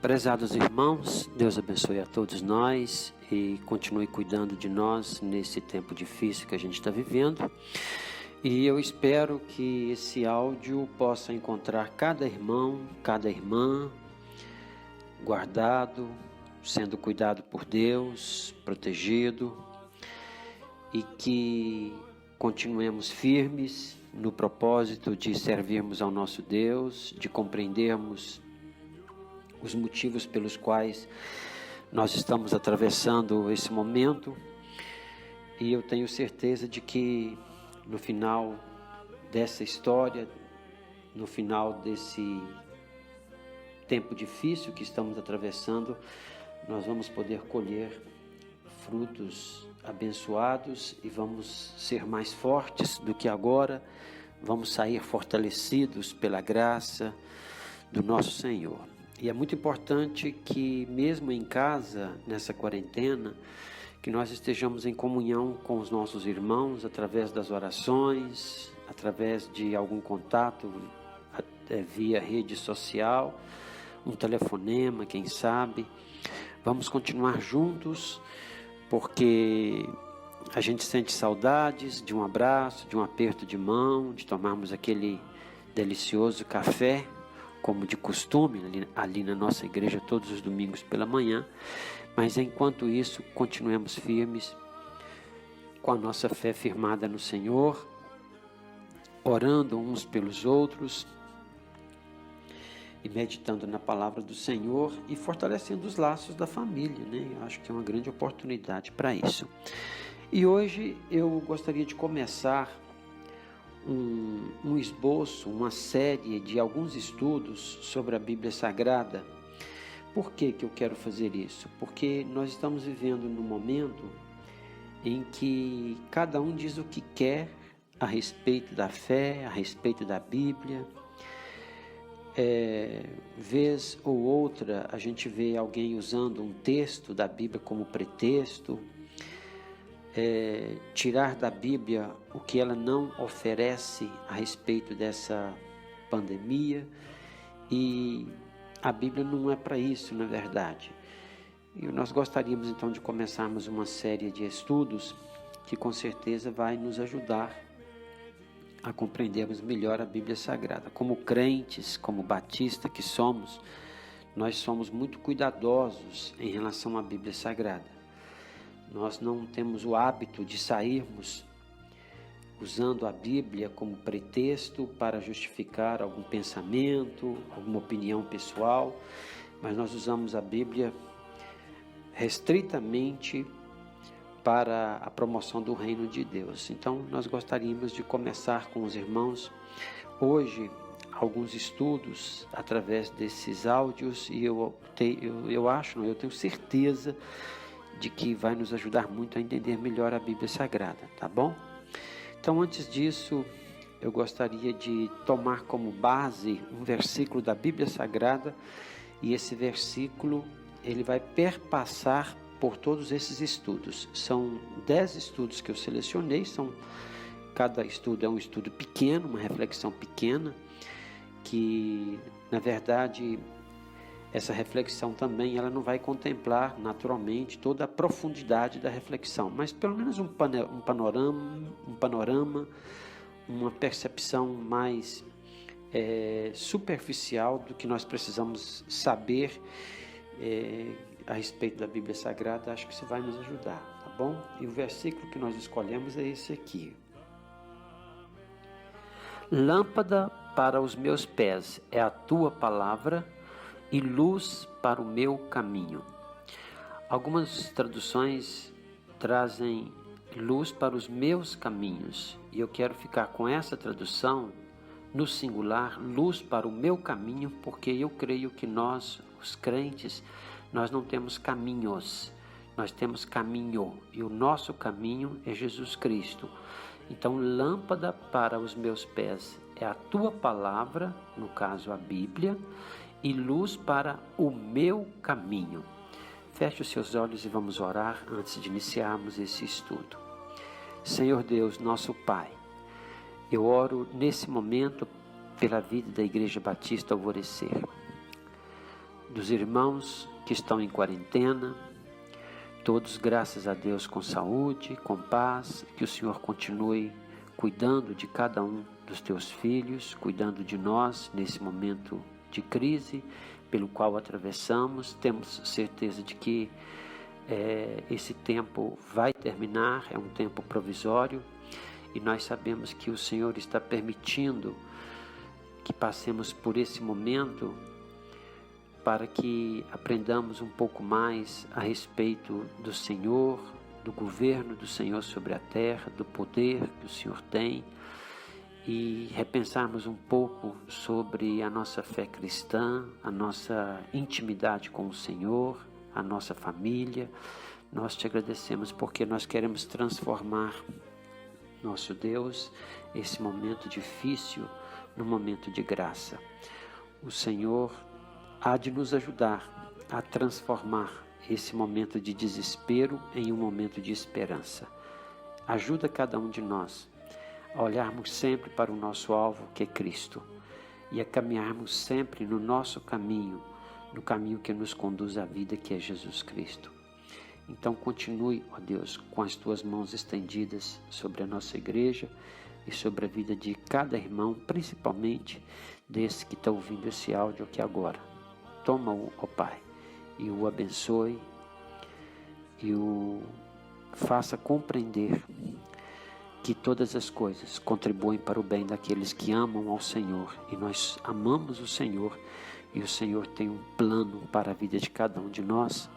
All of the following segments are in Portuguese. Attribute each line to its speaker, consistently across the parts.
Speaker 1: Prezados irmãos, Deus abençoe a todos nós e continue cuidando de nós nesse tempo difícil que a gente está vivendo. E eu espero que esse áudio possa encontrar cada irmão, cada irmã guardado, sendo cuidado por Deus, protegido, e que continuemos firmes no propósito de servirmos ao nosso Deus, de compreendermos os motivos pelos quais nós estamos atravessando esse momento. E eu tenho certeza de que no final dessa história, no final desse tempo difícil que estamos atravessando, nós vamos poder colher frutos abençoados e vamos ser mais fortes do que agora, vamos sair fortalecidos pela graça do nosso Senhor. E é muito importante que mesmo em casa, nessa quarentena, que nós estejamos em comunhão com os nossos irmãos através das orações, através de algum contato via rede social, um telefonema, quem sabe. Vamos continuar juntos, porque a gente sente saudades de um abraço, de um aperto de mão, de tomarmos aquele delicioso café, como de costume, ali na nossa igreja todos os domingos pela manhã. Mas enquanto isso, continuemos firmes, com a nossa fé firmada no Senhor, orando uns pelos outros e meditando na palavra do Senhor e fortalecendo os laços da família, né? Eu acho que é uma grande oportunidade para isso. E hoje eu gostaria de começar um esboço, uma série de alguns estudos sobre a Bíblia Sagrada. Por que eu quero fazer isso? Porque nós estamos vivendo num momento em que cada um diz o que quer a respeito da fé, a respeito da Bíblia. Vez ou outra a gente vê alguém usando um texto da Bíblia como pretexto, tirar da Bíblia o que ela não oferece a respeito dessa pandemia, e a Bíblia não é para isso, na verdade. E nós gostaríamos então de começarmos uma série de estudos que com certeza vai nos ajudar a compreendermos melhor a Bíblia Sagrada. Como crentes, como batista que somos, nós somos muito cuidadosos em relação à Bíblia Sagrada. Nós não temos o hábito de sairmos usando a Bíblia como pretexto para justificar algum pensamento, alguma opinião pessoal, mas nós usamos a Bíblia restritamente para a promoção do reino de Deus. Então, nós gostaríamos de começar com os irmãos hoje alguns estudos através desses áudios, e eu tenho certeza de que vai nos ajudar muito a entender melhor a Bíblia Sagrada, tá bom? Então, antes disso, eu gostaria de tomar como base um versículo da Bíblia Sagrada, e esse versículo, ele vai perpassar por todos esses estudos. São 10 estudos que eu selecionei, cada estudo é um estudo pequeno, uma reflexão pequena, que, na verdade, essa reflexão também ela não vai contemplar naturalmente toda a profundidade da reflexão, mas pelo menos um panorama, uma percepção mais superficial do que nós precisamos saber a respeito da Bíblia Sagrada. Acho que isso vai nos ajudar, tá bom? E o versículo que nós escolhemos é esse aqui. Lâmpada para os meus pés é a tua palavra e luz para o meu caminho. Algumas traduções trazem luz para os meus caminhos, e eu quero ficar com essa tradução no singular, luz para o meu caminho, porque eu creio que nós, os crentes, nós não temos caminhos, nós temos caminho, e o nosso caminho é Jesus Cristo. Então, lâmpada para os meus pés é a tua palavra, no caso a Bíblia, e luz para o meu caminho. Feche os seus olhos e vamos orar antes de iniciarmos esse estudo. Senhor Deus, nosso Pai, eu oro nesse momento pela vida da Igreja Batista Alvorecer. dos irmãos que estão em quarentena, todos, graças a Deus, com saúde, com paz, que o Senhor continue cuidando de cada um dos teus filhos, cuidando de nós nesse momento de crise pelo qual atravessamos. Temos certeza de que esse tempo vai terminar, é um tempo provisório, e nós sabemos que o Senhor está permitindo que passemos por esse momento para que aprendamos um pouco mais a respeito do Senhor, do governo do Senhor sobre a terra, do poder que o Senhor tem, e repensarmos um pouco sobre a nossa fé cristã, a nossa intimidade com o Senhor, a nossa família. Nós te agradecemos porque nós queremos transformar, nosso Deus, esse momento difícil num momento de graça. O Senhor há de nos ajudar a transformar esse momento de desespero em um momento de esperança. Ajuda cada um de nós a olharmos sempre para o nosso alvo, que é Cristo, e a caminharmos sempre no nosso caminho, no caminho que nos conduz à vida, que é Jesus Cristo. Então continue, ó Deus, com as tuas mãos estendidas sobre a nossa igreja e sobre a vida de cada irmão, principalmente desse que está ouvindo esse áudio aqui agora. Toma-o, ó Pai, e o abençoe e o faça compreender que todas as coisas contribuem para o bem daqueles que amam ao Senhor, e nós amamos o Senhor, e o Senhor tem um plano para a vida de cada um de nós.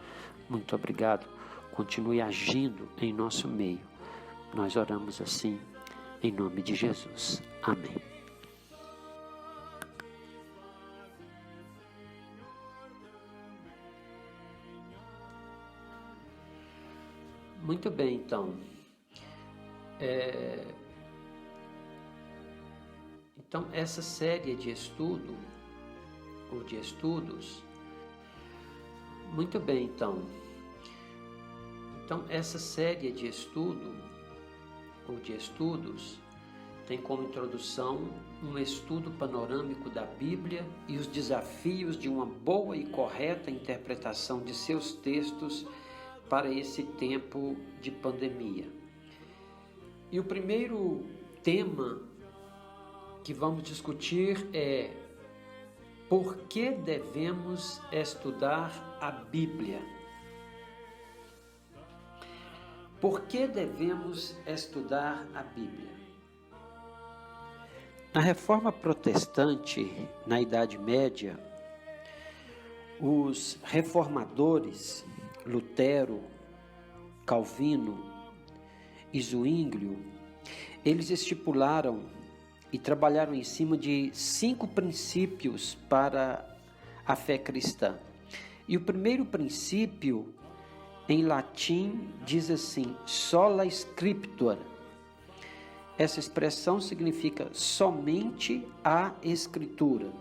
Speaker 1: Muito obrigado, continue agindo em nosso meio. Nós oramos assim, em nome de Jesus. Amém. Muito bem, então. Então, essa série de estudo, ou de estudos, muito bem, então. Então, essa série de estudo, ou de estudos, tem como introdução um estudo panorâmico da Bíblia e os desafios de uma boa e correta interpretação de seus textos para esse tempo de pandemia. E o primeiro tema que vamos discutir é: por que devemos estudar a Bíblia? Por que devemos estudar a Bíblia? Na Reforma Protestante, na Idade Média, os reformadores, Lutero, Calvino e Zwinglio, eles estipularam e trabalharam em cima de 5 princípios para a fé cristã. E o primeiro princípio, em latim, diz assim: sola scriptura. Essa expressão significa somente a Escritura.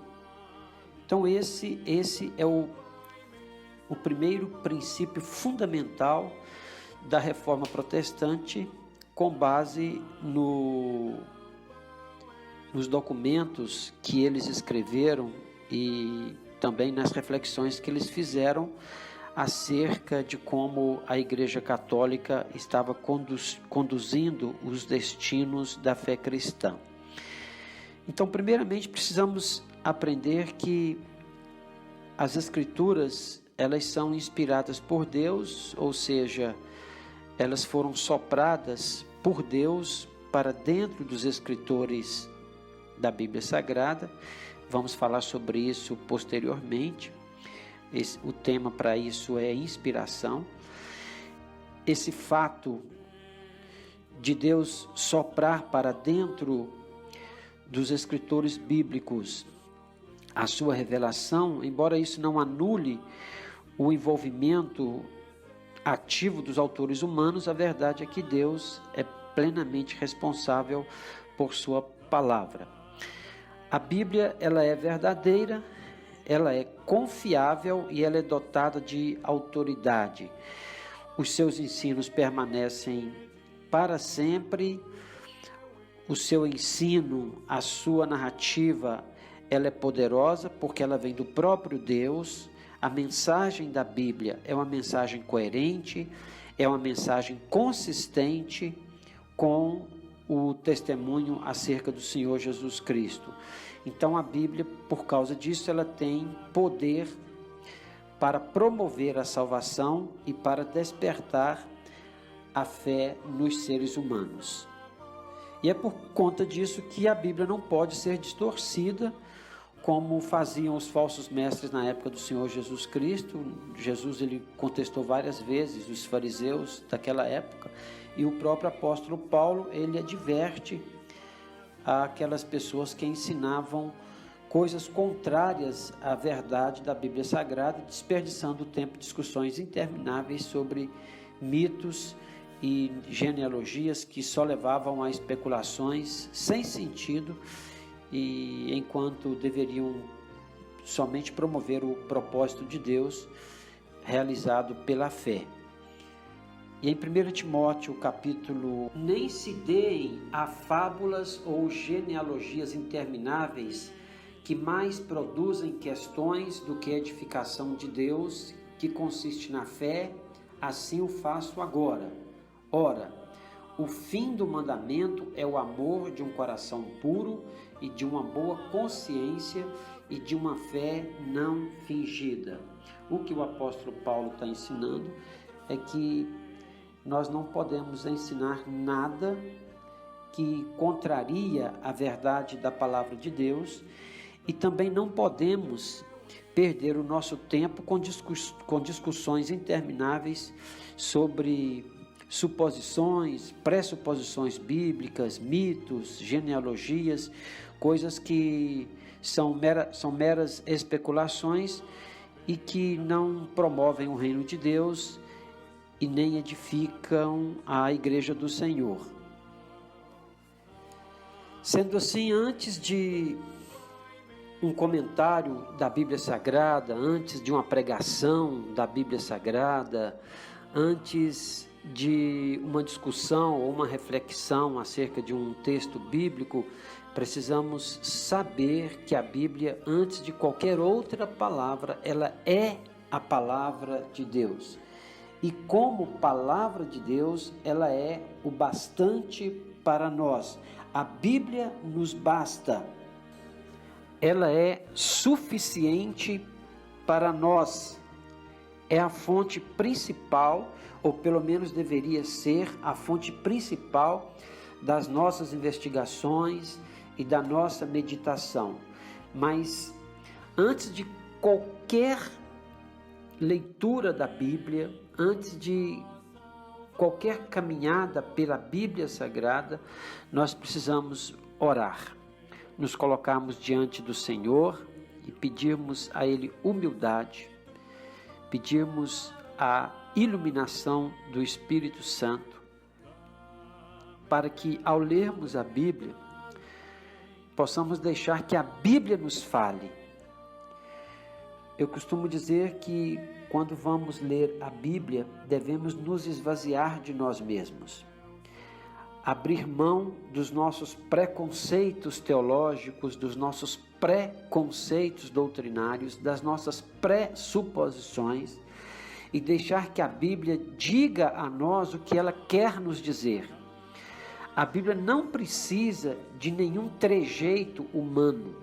Speaker 1: Então esse é o primeiro princípio fundamental da Reforma Protestante, com base nos documentos que eles escreveram e também nas reflexões que eles fizeram acerca de como a Igreja Católica estava conduzindo os destinos da fé cristã. Então, primeiramente, precisamos aprender que as Escrituras, elas são inspiradas por Deus, ou seja, elas foram sopradas por Deus para dentro dos escritores da Bíblia Sagrada. Vamos falar sobre isso posteriormente. O tema para isso é inspiração. Esse fato de Deus soprar para dentro dos escritores bíblicos a sua revelação, embora isso não anule o envolvimento ativo dos autores humanos, a verdade é que Deus é plenamente responsável por sua palavra. A Bíblia, ela é verdadeira, ela é confiável e ela é dotada de autoridade. Os seus ensinos permanecem para sempre. O seu ensino, a sua narrativa, ela é poderosa porque ela vem do próprio Deus. A mensagem da Bíblia é uma mensagem coerente, é uma mensagem consistente com o testemunho acerca do Senhor Jesus Cristo. Então a Bíblia, por causa disso, ela tem poder para promover a salvação e para despertar a fé nos seres humanos. E é por conta disso que a Bíblia não pode ser distorcida, como faziam os falsos mestres na época do Senhor Jesus Cristo. Jesus, ele contestou várias vezes os fariseus daquela época, e o próprio apóstolo Paulo, ele adverte àquelas pessoas que ensinavam coisas contrárias à verdade da Bíblia Sagrada, desperdiçando o tempo de discussões intermináveis sobre mitos e genealogias que só levavam a especulações sem sentido, e enquanto deveriam somente promover o propósito de Deus realizado pela fé. E em 1 Timóteo capítulo: nem se deem a fábulas ou genealogias intermináveis, que mais produzem questões do que edificação de Deus, que consiste na fé, assim o faço agora. Ora, o fim do mandamento é o amor de um coração puro e de uma boa consciência e de uma fé não fingida. O que o apóstolo Paulo está ensinando é que nós não podemos ensinar nada que contraria a verdade da palavra de Deus, e também não podemos perder o nosso tempo com discussões intermináveis sobre suposições, pressuposições bíblicas, mitos, genealogias, coisas que são meras especulações e que não promovem o reino de Deus e nem edificam a igreja do Senhor. Sendo assim, antes de um comentário da Bíblia Sagrada, antes de uma pregação da Bíblia Sagrada, antes de uma discussão ou uma reflexão acerca de um texto bíblico, precisamos saber que a Bíblia, antes de qualquer outra palavra, ela é a palavra de Deus. E como palavra de Deus, ela é o bastante para nós. A Bíblia nos basta. Ela é suficiente para nós. É a fonte principal, ou pelo menos deveria ser a fonte principal das nossas investigações e da nossa meditação. Mas antes de qualquer leitura da Bíblia, antes de qualquer caminhada pela Bíblia Sagrada, nós precisamos orar, nos colocarmos diante do Senhor e pedirmos a Ele humildade, pedirmos a iluminação do Espírito Santo, para que ao lermos a Bíblia, possamos deixar que a Bíblia nos fale. Eu costumo dizer que quando vamos ler a Bíblia, devemos nos esvaziar de nós mesmos, abrir mão dos nossos preconceitos teológicos, dos nossos preconceitos doutrinários, das nossas pressuposições, e deixar que a Bíblia diga a nós o que ela quer nos dizer. A Bíblia não precisa de nenhum trejeito humano,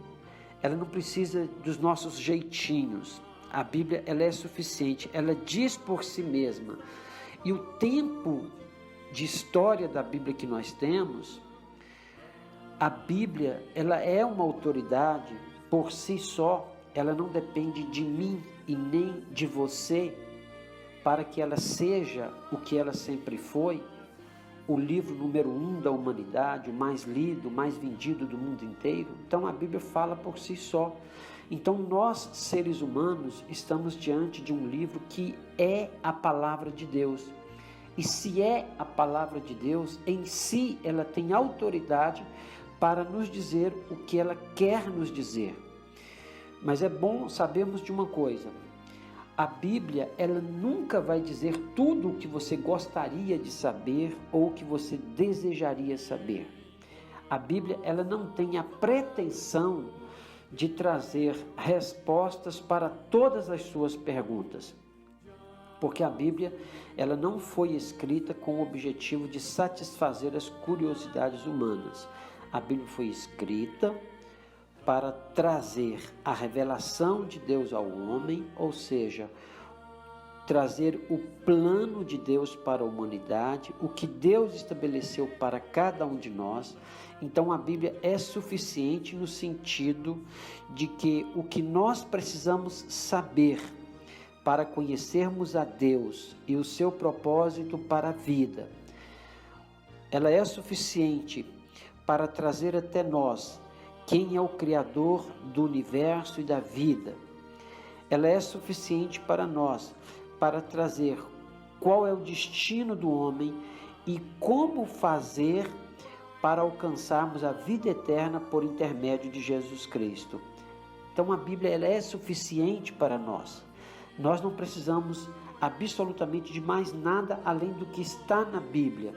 Speaker 1: ela não precisa dos nossos jeitinhos. A Bíblia, ela é suficiente, ela diz por si mesma. E o tempo de história da Bíblia que nós temos, a Bíblia, ela é uma autoridade por si só, ela não depende de mim e nem de você para que ela seja o que ela sempre foi, o livro número 1 da humanidade, o mais lido, o mais vendido do mundo inteiro. Então a Bíblia fala por si só. Então nós, seres humanos, estamos diante de um livro que é a palavra de Deus. E se é a palavra de Deus, em si ela tem autoridade para nos dizer o que ela quer nos dizer. Mas é bom sabermos de uma coisa: a Bíblia, ela nunca vai dizer tudo o que você gostaria de saber ou o que você desejaria saber. A Bíblia, ela não tem a pretensão de trazer respostas para todas as suas perguntas. Porque a Bíblia, ela não foi escrita com o objetivo de satisfazer as curiosidades humanas. A Bíblia foi escrita para trazer a revelação de Deus ao homem, ou seja, trazer o plano de Deus para a humanidade, o que Deus estabeleceu para cada um de nós. Então a Bíblia é suficiente no sentido de que o que nós precisamos saber para conhecermos a Deus e o seu propósito para a vida, ela é suficiente para trazer até nós quem é o Criador do universo e da vida. Ela é suficiente para nós, para trazer qual é o destino do homem e como fazer para alcançarmos a vida eterna por intermédio de Jesus Cristo. Então a Bíblia ela é suficiente para nós. Nós não precisamos absolutamente de mais nada além do que está na Bíblia.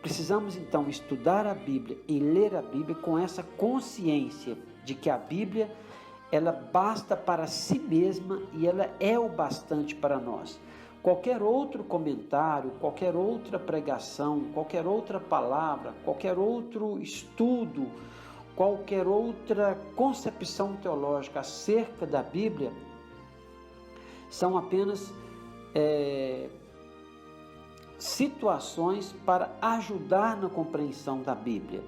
Speaker 1: Precisamos então estudar a Bíblia e ler a Bíblia com essa consciência de que a Bíblia ela basta para si mesma e ela é o bastante para nós. Qualquer outro comentário, qualquer outra pregação, qualquer outra palavra, qualquer outro estudo, qualquer outra concepção teológica acerca da Bíblia são apenas situações para ajudar na compreensão da Bíblia.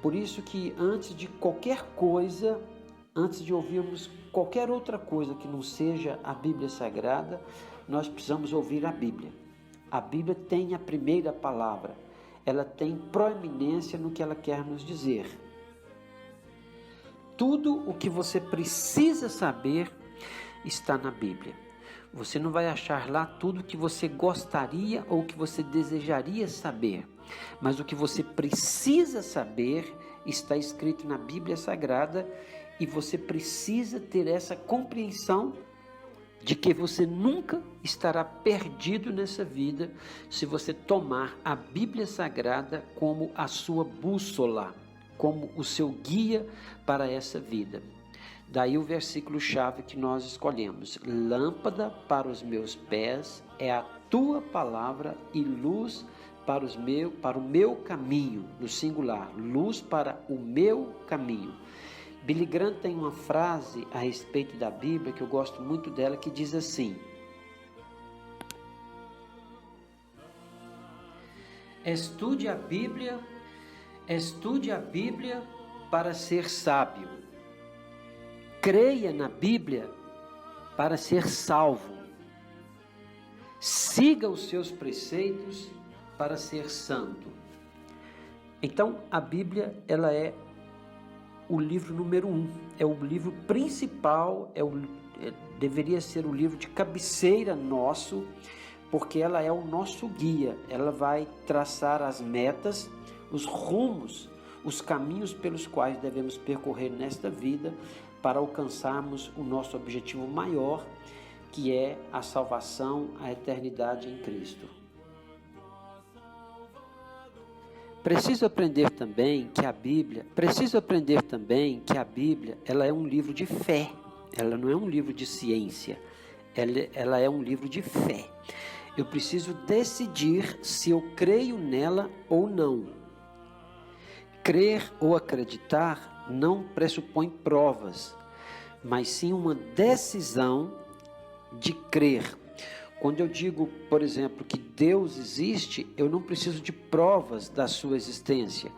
Speaker 1: Por isso que antes de qualquer coisa, antes de ouvirmos qualquer outra coisa que não seja a Bíblia Sagrada, nós precisamos ouvir a Bíblia. A Bíblia tem a primeira palavra, ela tem proeminência no que ela quer nos dizer. Tudo o que você precisa saber está na Bíblia. Você não vai achar lá tudo o que você gostaria ou que você desejaria saber, mas o que você precisa saber está escrito na Bíblia Sagrada. E você precisa ter essa compreensão de que você nunca estará perdido nessa vida se você tomar a Bíblia Sagrada como a sua bússola, como o seu guia para essa vida. Daí o versículo-chave que nós escolhemos: lâmpada para os meus pés é a tua palavra e luz para o meu caminho, no singular, luz para o meu caminho. Billy Graham tem uma frase a respeito da Bíblia que eu gosto muito dela, que diz assim: estude a Bíblia para ser sábio, creia na Bíblia para ser salvo, siga os seus preceitos para ser santo. Então a Bíblia ela é o livro número 1, é o livro principal, deveria ser o livro de cabeceira nosso, porque ela é o nosso guia. Ela vai traçar as metas, os rumos, os caminhos pelos quais devemos percorrer nesta vida para alcançarmos o nosso objetivo maior, que é a salvação, a eternidade em Cristo. Preciso aprender também que a Bíblia, ela é um livro de fé. Ela não é um livro de ciência. Ela é um livro de fé. Eu preciso decidir se eu creio nela ou não. Crer ou acreditar não pressupõe provas, mas sim uma decisão de crer. Quando eu digo, por exemplo, que Deus existe, eu não preciso de provas da sua existência.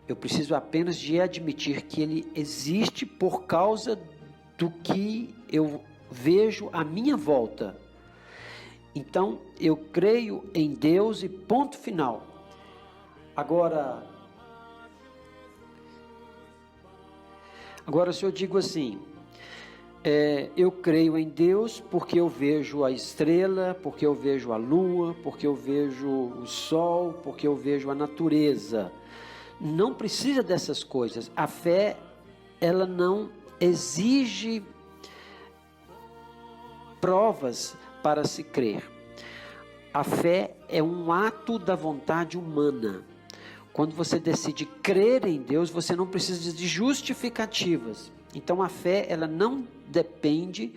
Speaker 1: Eu preciso apenas de admitir que Ele existe por causa do que eu vejo à minha volta. Então, eu creio em Deus e ponto final. Agora, se eu digo assim, eu creio em Deus porque eu vejo a estrela, porque eu vejo a lua, porque eu vejo o sol, porque eu vejo a natureza. Não precisa dessas coisas. A fé, ela não exige provas para se crer. A fé é um ato da vontade humana. Quando você decide crer em Deus, você não precisa de justificativas. Então a fé, ela não depende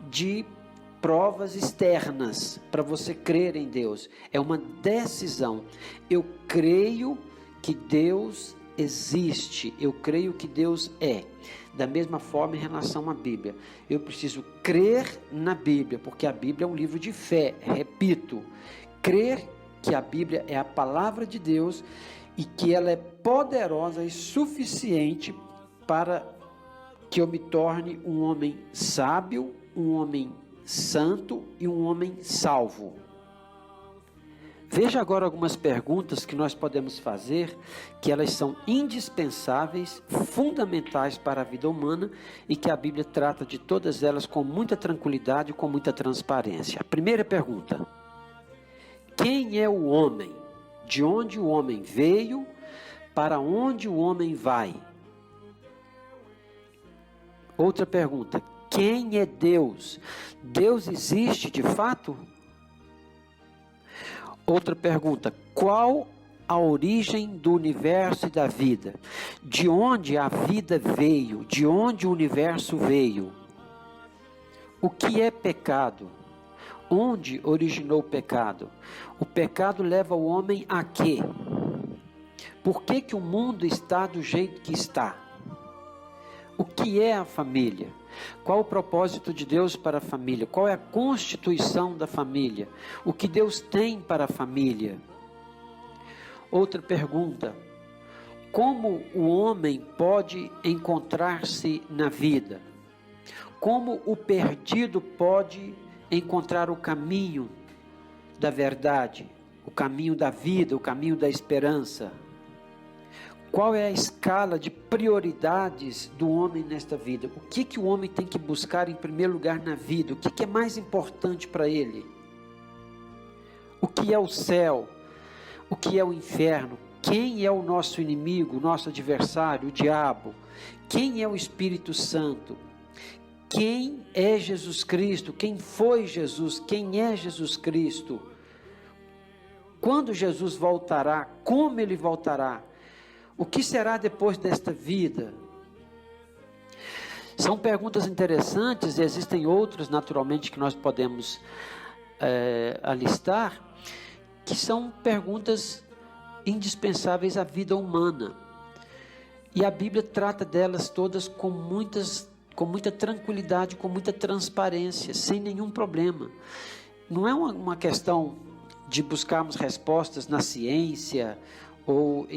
Speaker 1: de provas externas para você crer em Deus. É uma decisão. Eu creio que Deus existe. Eu creio que Deus é. Da mesma forma em relação à Bíblia. Eu preciso crer na Bíblia, porque a Bíblia é um livro de fé. Repito, crer que a Bíblia é a palavra de Deus e que ela é poderosa e suficiente para que eu me torne um homem sábio, um homem santo e um homem salvo. Veja agora algumas perguntas que nós podemos fazer, que elas são indispensáveis, fundamentais para a vida humana e que a Bíblia trata de todas elas com muita tranquilidade e com muita transparência. A primeira pergunta: quem é o homem? De onde o homem veio? Para onde o homem vai? Outra pergunta: quem é Deus? Deus existe de fato? Outra pergunta: qual a origem do universo e da vida? De onde a vida veio? De onde o universo veio? O que é pecado? Onde originou o pecado? O pecado leva o homem a quê? Por que que o mundo está do jeito que está? O que é a família? Qual o propósito de Deus para a família? Qual é a constituição da família? O que Deus tem para a família? Outra pergunta: como o homem pode encontrar-se na vida? Como o perdido pode encontrar o caminho da verdade, o caminho da vida, o caminho da esperança? Qual é a escala de prioridades do homem nesta vida? O que o homem tem que buscar em primeiro lugar na vida? O que é mais importante para ele? O que é o céu? O que é o inferno? Quem é o nosso inimigo, o nosso adversário, o diabo? Quem é o Espírito Santo? Quem é Jesus Cristo? Quem foi Jesus? Quem é Jesus Cristo? Quando Jesus voltará? Como ele voltará? O que será depois desta vida? São perguntas interessantes, e existem outras, naturalmente, que nós podemos alistar, que são perguntas indispensáveis à vida humana. E a Bíblia trata delas todas com muita tranquilidade, com muita transparência, sem nenhum problema. Não é uma questão de buscarmos respostas na ciência, ou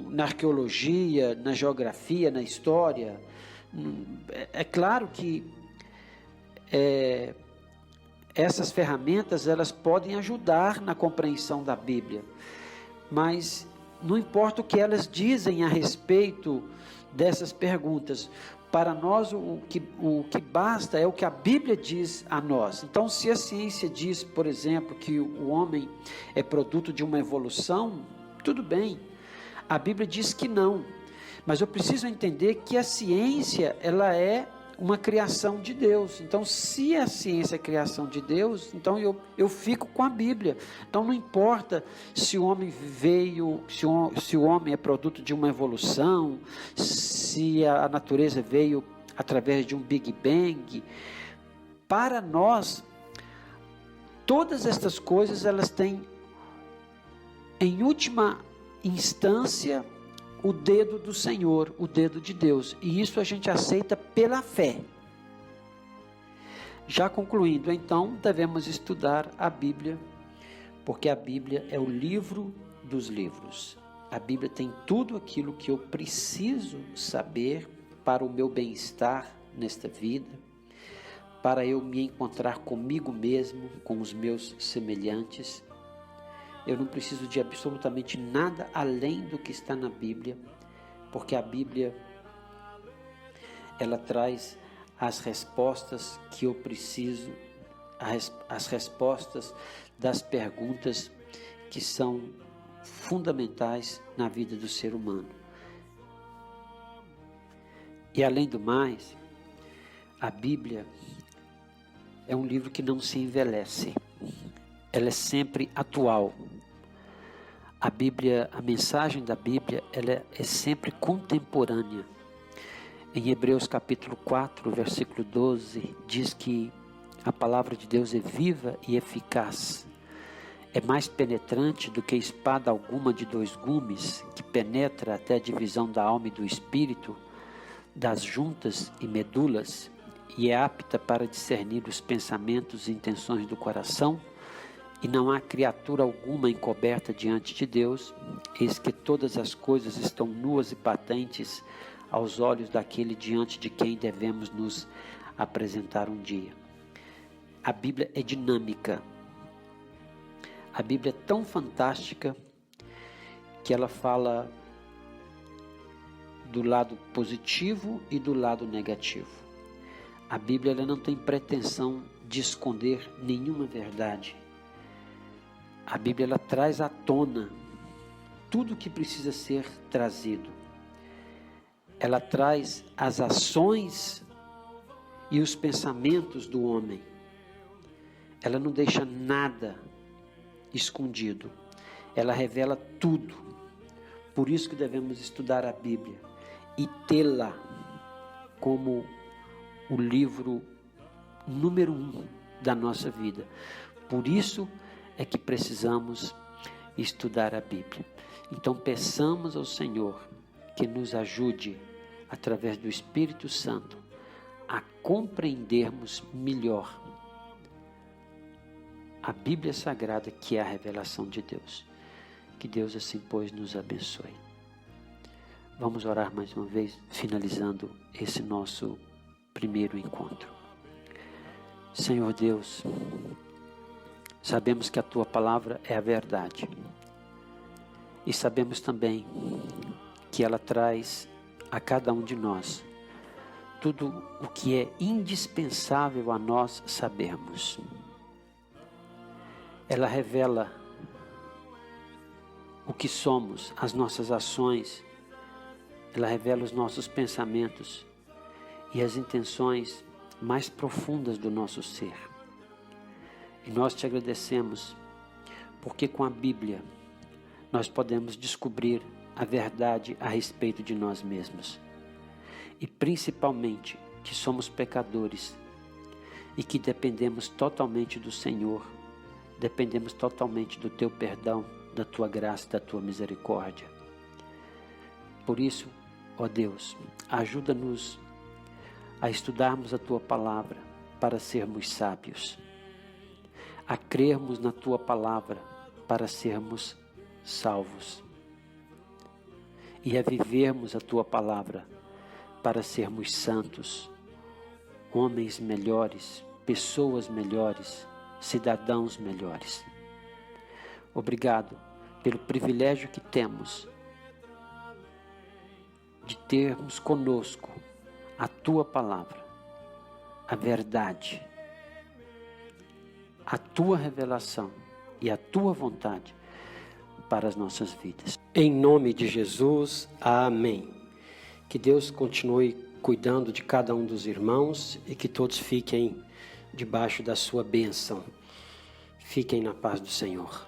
Speaker 1: na arqueologia, na geografia, na história. É claro que essas ferramentas, elas podem ajudar na compreensão da Bíblia, mas não importa o que elas dizem a respeito dessas perguntas. Para nós, o que basta é o que a Bíblia diz a nós. Então, se a ciência diz, por exemplo, que o homem é produto de uma evolução, tudo bem. A Bíblia diz que não. Mas eu preciso entender que a ciência, ela é uma criação de Deus. Então, se a ciência é criação de Deus, então eu fico com a Bíblia. Então, não importa se o homem veio, se o homem é produto de uma evolução, se a natureza veio através de um Big Bang. Para nós, todas estas coisas, elas têm, em última instância, o dedo do Senhor, o dedo de Deus, e isso a gente aceita pela fé. Já concluindo, então, devemos estudar a Bíblia, porque a Bíblia é o livro dos livros. A Bíblia tem tudo aquilo que eu preciso saber para o meu bem-estar nesta vida, para eu me encontrar comigo mesmo, com os meus semelhantes. Eu não preciso de absolutamente nada além do que está na Bíblia, porque a Bíblia, ela traz as respostas que eu preciso, as respostas das perguntas que são fundamentais na vida do ser humano. E além do mais, a Bíblia é um livro que não se envelhece. Ela é sempre atual. A Bíblia, a mensagem da Bíblia, ela é sempre contemporânea. Em Hebreus capítulo 4, versículo 12, diz que a palavra de Deus é viva e eficaz. É mais penetrante do que espada alguma de 2 gumes, que penetra até a divisão da alma e do espírito, das juntas e medulas, e é apta para discernir os pensamentos e intenções do coração. E não há criatura alguma encoberta diante de Deus, eis que todas as coisas estão nuas e patentes aos olhos daquele diante de quem devemos nos apresentar um dia. A Bíblia é dinâmica. A Bíblia é tão fantástica que ela fala do lado positivo e do lado negativo. A Bíblia ela não tem pretensão de esconder nenhuma verdade. A Bíblia ela traz à tona tudo que precisa ser trazido. Ela traz as ações e os pensamentos do homem. Ela não deixa nada escondido. Ela revela tudo. Por isso que devemos estudar a Bíblia e tê-la como o livro número 1 da nossa vida. Por isso é que precisamos estudar a Bíblia. Então peçamos ao Senhor que nos ajude, através do Espírito Santo, a compreendermos melhor a Bíblia Sagrada, que é a revelação de Deus. Que Deus assim, pois, nos abençoe. Vamos orar mais uma vez, finalizando esse nosso primeiro encontro. Senhor Deus, sabemos que a Tua palavra é a verdade. E sabemos também que ela traz a cada um de nós tudo o que é indispensável a nós sabermos. Ela revela o que somos, as nossas ações. Ela revela os nossos pensamentos e as intenções mais profundas do nosso ser. E nós te agradecemos, porque com a Bíblia nós podemos descobrir a verdade a respeito de nós mesmos. E principalmente que somos pecadores e que dependemos totalmente do Senhor, dependemos totalmente do Teu perdão, da Tua graça, da Tua misericórdia. Por isso, ó Deus, ajuda-nos a estudarmos a Tua palavra para sermos sábios, a crermos na Tua palavra para sermos salvos e a vivermos a Tua palavra para sermos santos, homens melhores, pessoas melhores, cidadãos melhores. Obrigado pelo privilégio que temos de termos conosco a Tua palavra, a verdade, a Tua revelação e a Tua vontade para as nossas vidas. Em nome de Jesus, amém. Que Deus continue cuidando de cada um dos irmãos e que todos fiquem debaixo da sua bênção. Fiquem na paz do Senhor.